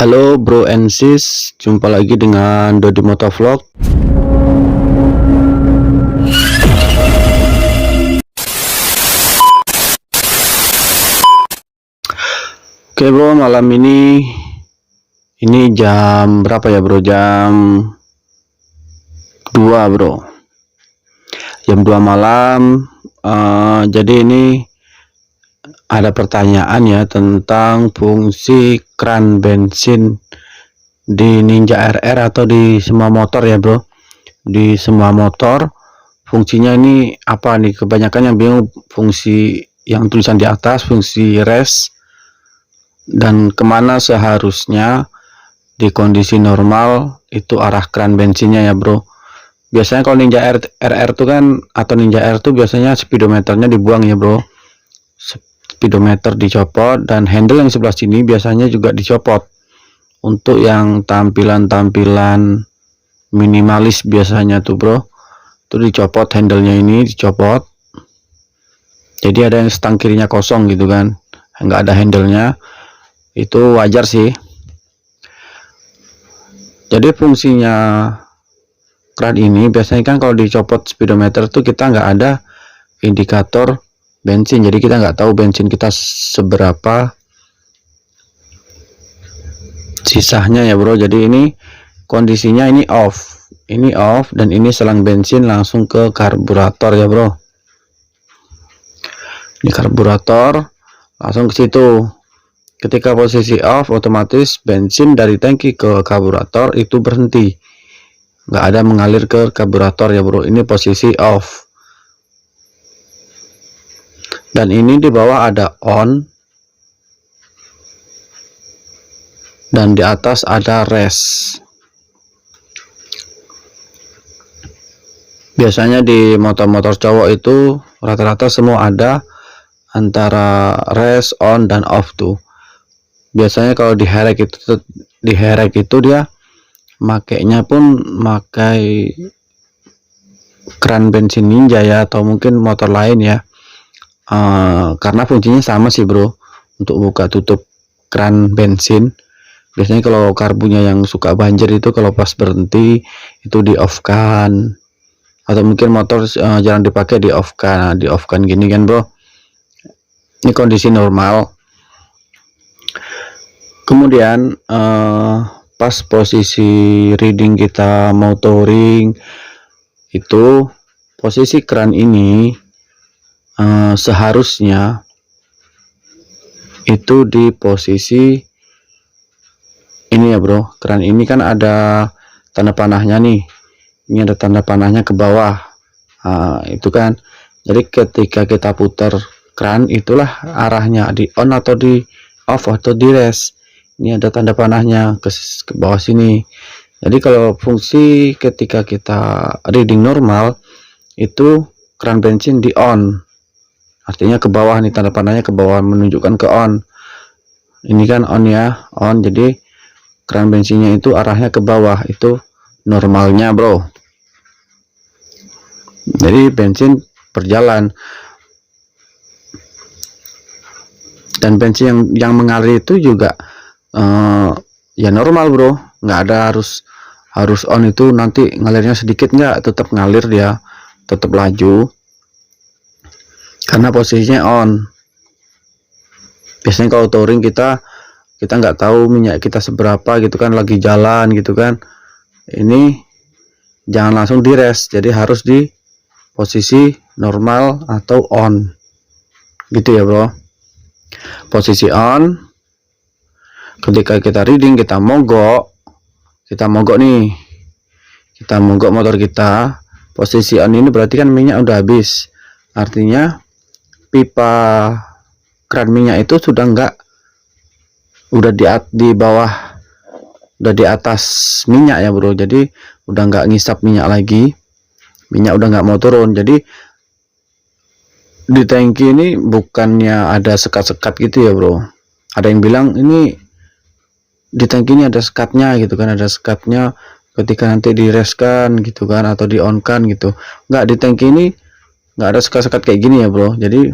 Halo bro and sis, jumpa lagi dengan Dodi Motovlog. Oke bro, malam ini jam berapa ya bro? Jam 2 bro. Jam 2 malam. Jadi ini ada pertanyaan ya tentang fungsi kran bensin di Ninja RR atau di semua motor ya bro. Di semua motor fungsinya ini apa nih? Kebanyakan yang bingung fungsi yang tulisan di atas, fungsi res, dan kemana seharusnya di kondisi normal itu arah kran bensinnya ya bro. Biasanya kalau Ninja RR tuh kan, atau Ninja R tuh biasanya speedometernya dibuang ya bro. Speedometer dicopot, dan handle yang sebelah sini biasanya juga dicopot untuk yang tampilan-tampilan minimalis biasanya tuh bro. Itu dicopot, handlenya ini dicopot, jadi ada yang stang kirinya kosong gitu kan, nggak ada handlenya. Itu wajar sih. Jadi fungsinya kran ini biasanya kan kalau dicopot speedometer tuh kita nggak ada indikator bensin, jadi kita nggak tahu bensin kita seberapa sisanya ya bro. Jadi ini kondisinya ini off, dan ini selang bensin langsung ke karburator ya bro. Ini karburator langsung ke situ. Ketika posisi off, otomatis bensin dari tangki ke karburator itu berhenti, nggak ada mengalir ke karburator ya bro. Ini posisi off. Dan ini di bawah ada on, dan di atas ada res. Biasanya di motor-motor cowok itu rata-rata semua ada antara res, on, dan off tuh. Biasanya kalau di herek itu dia makainya pun makai kran bensin Ninja ya, atau mungkin motor lain ya. Karena fungsinya sama sih bro, untuk buka tutup kran bensin. Biasanya kalau karbunya yang suka banjir itu kalau pas berhenti itu di off kan, atau mungkin motor jarang dipakai di off kan, gini kan bro. Ini kondisi normal. Kemudian pas posisi reading kita mau touring itu, posisi kran ini seharusnya itu di posisi ini ya bro. Kran ini kan ada tanda panahnya nih, ini ada tanda panahnya ke bawah. Itu kan, jadi ketika kita putar kran itulah arahnya di on atau di off atau di res. Ini ada tanda panahnya ke bawah sini. Jadi kalau fungsi ketika kita reading normal itu kran bensin di on, artinya ke bawah nih, tanda panahnya ke bawah menunjukkan ke on. Ini kan on ya, on, jadi kran bensinnya itu arahnya ke bawah, itu normalnya bro. Jadi bensin berjalan, dan bensin yang mengalir itu juga ya normal bro, nggak ada harus on itu nanti ngalirnya sedikit, nggak, tetap ngalir, dia tetap laju karena posisinya on. Biasanya kalau touring kita nggak tahu minyak kita seberapa gitu kan, lagi jalan gitu kan, ini jangan langsung di res, jadi harus di posisi normal atau on gitu ya bro. Posisi on, ketika kita reading, kita mogok nih, kita mogok motor kita, posisi on ini berarti kan minyak udah habis, artinya pipa kran minyak itu sudah udah di bawah, udah di atas minyak ya bro. Jadi udah nggak ngisap minyak lagi, minyak udah nggak mau turun. Jadi di tangki ini bukannya ada sekat-sekat gitu ya bro. Ada yang bilang ini di tangki ini ada sekatnya gitu kan, ada sekatnya ketika nanti di reskan gitu kan, atau di on kan gitu. Nggak, di tangki ini nggak ada sekat-sekat kayak gini ya bro. Jadi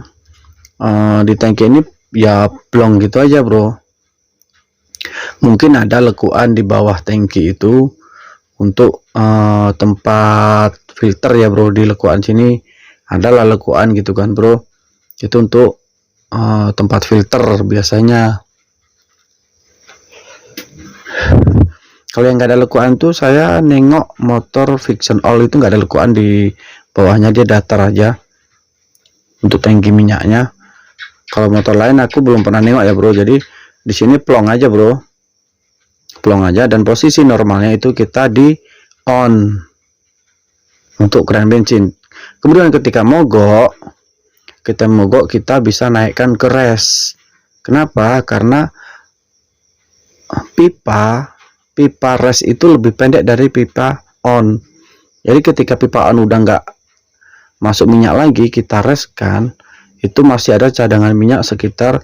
di tangki ini ya plong gitu aja bro. Mungkin ada lekuan di bawah tangki itu untuk tempat filter ya bro. Di lekuan sini adalah lekuan gitu kan bro, itu untuk tempat filter biasanya. Kalau yang nggak ada lekuan tuh saya nengok motor friction oil itu nggak ada lekuan di bawahnya, dia datar aja untuk tangki minyaknya. Kalau motor lain aku belum pernah nengok ya bro. Jadi di sini plong aja bro, plong aja, dan posisi normalnya itu kita di on untuk keran bensin. Kemudian ketika mogok, kita bisa naikkan ke res. Kenapa? Karena pipa res itu lebih pendek dari pipa on. Jadi ketika pipa on udah nggak masuk minyak lagi, kita reskan, itu masih ada cadangan minyak sekitar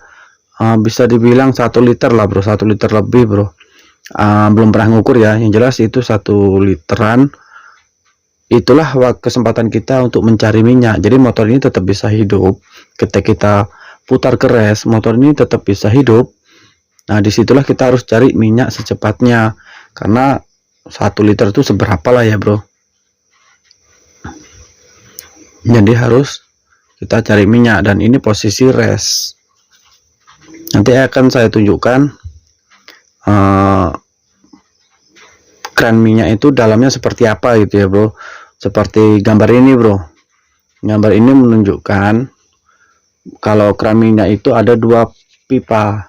bisa dibilang 1 liter lah bro, 1 liter lebih bro. Belum pernah ngukur ya, yang jelas itu 1 literan. Itulah kesempatan kita untuk mencari minyak. Jadi motor ini tetap bisa hidup ketika kita putar ke res, motor ini tetap bisa hidup. Nah disitulah kita harus cari minyak secepatnya, karena 1 liter itu seberapa lah ya bro. Jadi harus kita cari minyak, dan ini posisi res. Nanti akan saya tunjukkan keran minyak itu dalamnya seperti apa gitu ya bro. Seperti gambar ini bro. Gambar ini menunjukkan kalau keran minyak itu ada 2 pipa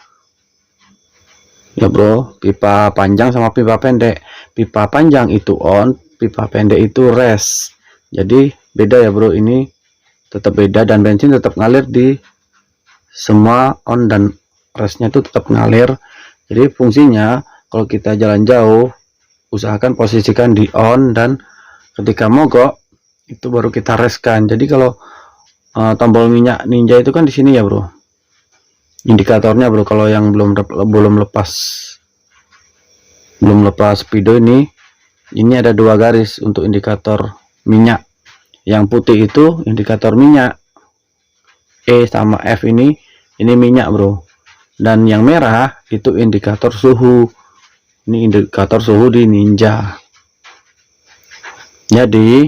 ya bro, pipa panjang sama pipa pendek. Pipa panjang itu on, pipa pendek itu res. Jadi beda ya bro, ini tetap beda, dan bensin tetap ngalir di semua on, dan resnya itu tetap ngalir. Jadi fungsinya kalau kita jalan jauh, usahakan posisikan di on, dan ketika mogok itu baru kita reskan. Jadi kalau tombol minyak ninja itu kan di sini ya bro, indikatornya bro. Kalau yang belum lepas speedo ini ada 2 garis untuk indikator minyak. Yang putih itu indikator minyak, E sama F ini minyak bro, dan yang merah itu indikator suhu. Ini indikator suhu di ninja. Jadi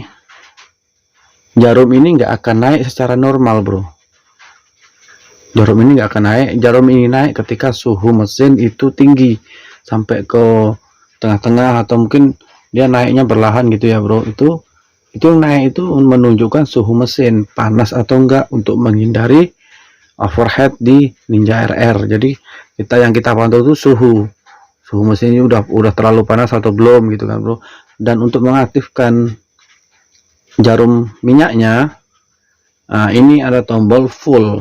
jarum ini nggak akan naik secara normal bro. Jarum ini nggak akan naik. Jarum ini naik ketika suhu mesin itu tinggi sampai ke tengah-tengah, atau mungkin dia naiknya berlahan gitu ya bro. Itu naik itu menunjukkan suhu mesin panas atau enggak, untuk menghindari overheat di Ninja RR. Jadi yang kita pantau itu suhu mesinnya udah terlalu panas atau belum gitu kan bro. Dan untuk mengaktifkan jarum minyaknya, ini ada tombol full.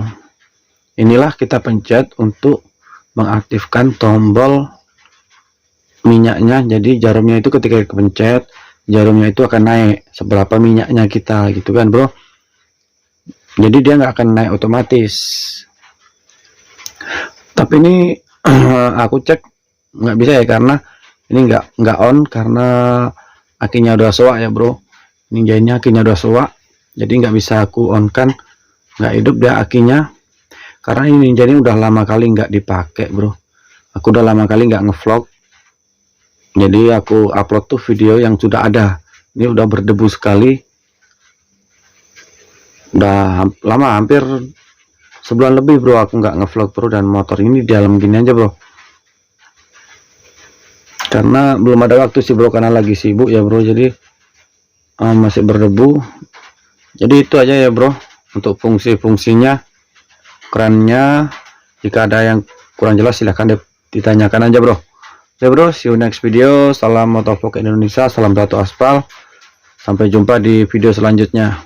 Inilah kita pencet untuk mengaktifkan tombol minyaknya. Jadi jarumnya itu ketika dipencet, jarumnya itu akan naik seberapa minyaknya kita gitu kan bro. Jadi dia nggak akan naik otomatis. Tapi ini aku cek nggak bisa ya, karena ini nggak on, karena akinya udah soak ya bro. Ninja ini akinya udah soak, jadi nggak bisa aku on kan, nggak hidup dia akinya. Karena ini Ninja ini udah lama kali nggak dipakai bro. Aku udah lama kali nggak ngevlog, jadi aku upload tuh video yang sudah ada. Ini udah berdebu sekali, udah lama, hampir sebulan lebih bro aku nggak ngevlog bro. Dan motor ini di dalam gini aja bro, karena belum ada waktu sih bro, karena lagi sibuk ya bro. Jadi masih berdebu. Jadi itu aja ya bro untuk fungsi-fungsinya kerannya. Jika ada yang kurang jelas silahkan ditanyakan aja bro. Oke bro, see you next video. Salam motovlog Indonesia, salam satu aspal. Sampai jumpa di video selanjutnya.